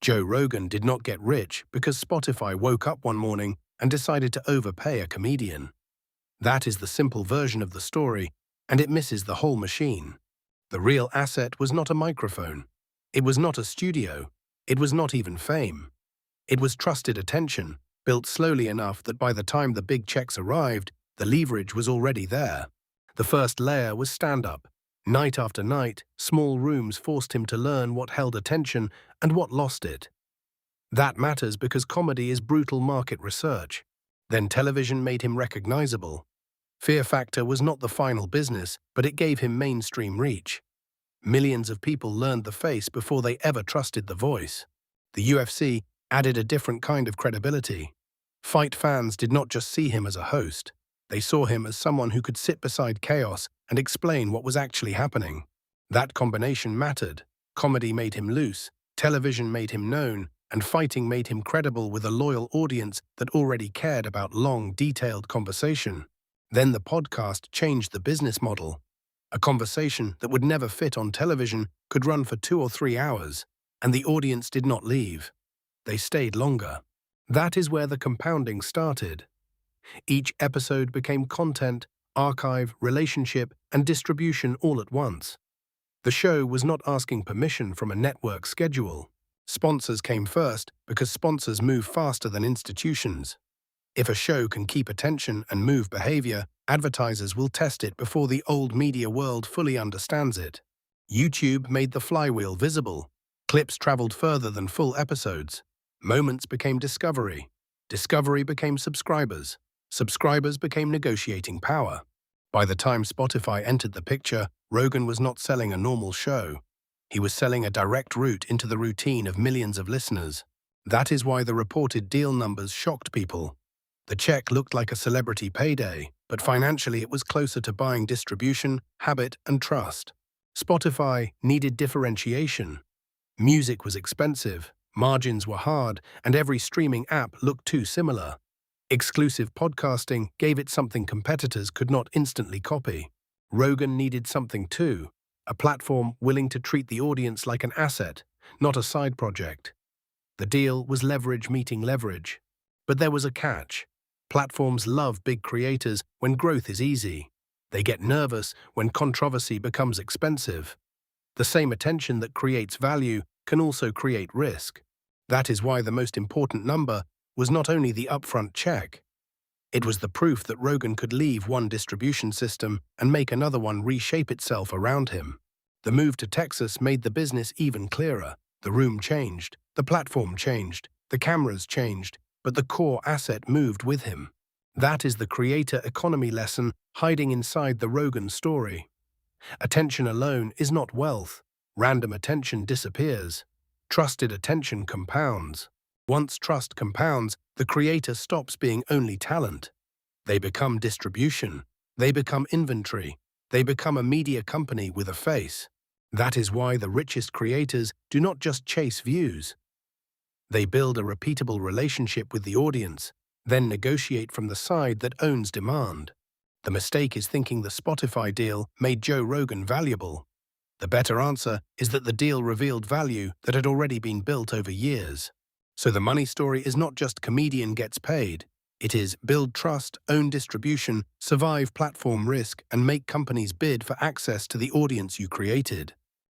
Joe Rogan did not get rich because Spotify woke up one morning and decided to overpay a comedian. That is the simple version of the story, and it misses the whole machine. The real asset was not a microphone. It was not a studio. It was not even fame. It was trusted attention, built slowly enough that by the time the big checks arrived, the leverage was already there. The first layer was stand-up. Night after night, small rooms forced him to learn what held attention and what lost it. That matters because comedy is brutal market research. Then television made him recognizable. Fear Factor was not the final business, but it gave him mainstream reach. Millions of people learned the face before they ever trusted the voice. The UFC added a different kind of credibility. Fight fans did not just see him as a host. They saw him as someone who could sit beside chaos and explain what was actually happening. That combination mattered. Comedy made him loose, television made him known, and fighting made him credible with a loyal audience that already cared about long, detailed conversation. Then the podcast changed the business model. A conversation that would never fit on television could run for 2 or 3 hours, and the audience did not leave. They stayed longer. That is where the compounding started. Each episode became content, archive, relationship, and distribution all at once. The show was not asking permission from a network schedule. Sponsors came first because sponsors move faster than institutions. If a show can keep attention and move behavior, advertisers will test it before the old media world fully understands it. YouTube made the flywheel visible. Clips traveled further than full episodes. Moments became discovery. Discovery became subscribers. Subscribers became negotiating power. By the time Spotify entered the picture, Rogan was not selling a normal show. He was selling a direct route into the routine of millions of listeners. That is why the reported deal numbers shocked people. The check looked like a celebrity payday, but financially it was closer to buying distribution, habit, and trust. Spotify needed differentiation. Music was expensive, margins were hard, and every streaming app looked too similar. Exclusive podcasting gave it something competitors could not instantly copy. Rogan needed something too, a platform willing to treat the audience like an asset, not a side project. The deal was leverage meeting leverage. But there was a catch. Platforms love big creators when growth is easy. They get nervous when controversy becomes expensive. The same attention that creates value can also create risk. That is why the most important number was not only the upfront check. It was the proof that Rogan could leave one distribution system and make another one reshape itself around him. The move to Texas made the business even clearer. The room changed, the platform changed, the cameras changed, but the core asset moved with him. That is the creator economy lesson hiding inside the Rogan story. Attention alone is not wealth. Random attention disappears. Trusted attention compounds. Once trust compounds, the creator stops being only talent. They become distribution. They become inventory. They become a media company with a face. That is why the richest creators do not just chase views. They build a repeatable relationship with the audience, then negotiate from the side that owns demand. The mistake is thinking the Spotify deal made Joe Rogan valuable. The better answer is that the deal revealed value that had already been built over years. So the money story is not just comedian gets paid. It is build trust, own distribution, survive platform risk, and make companies bid for access to the audience you created.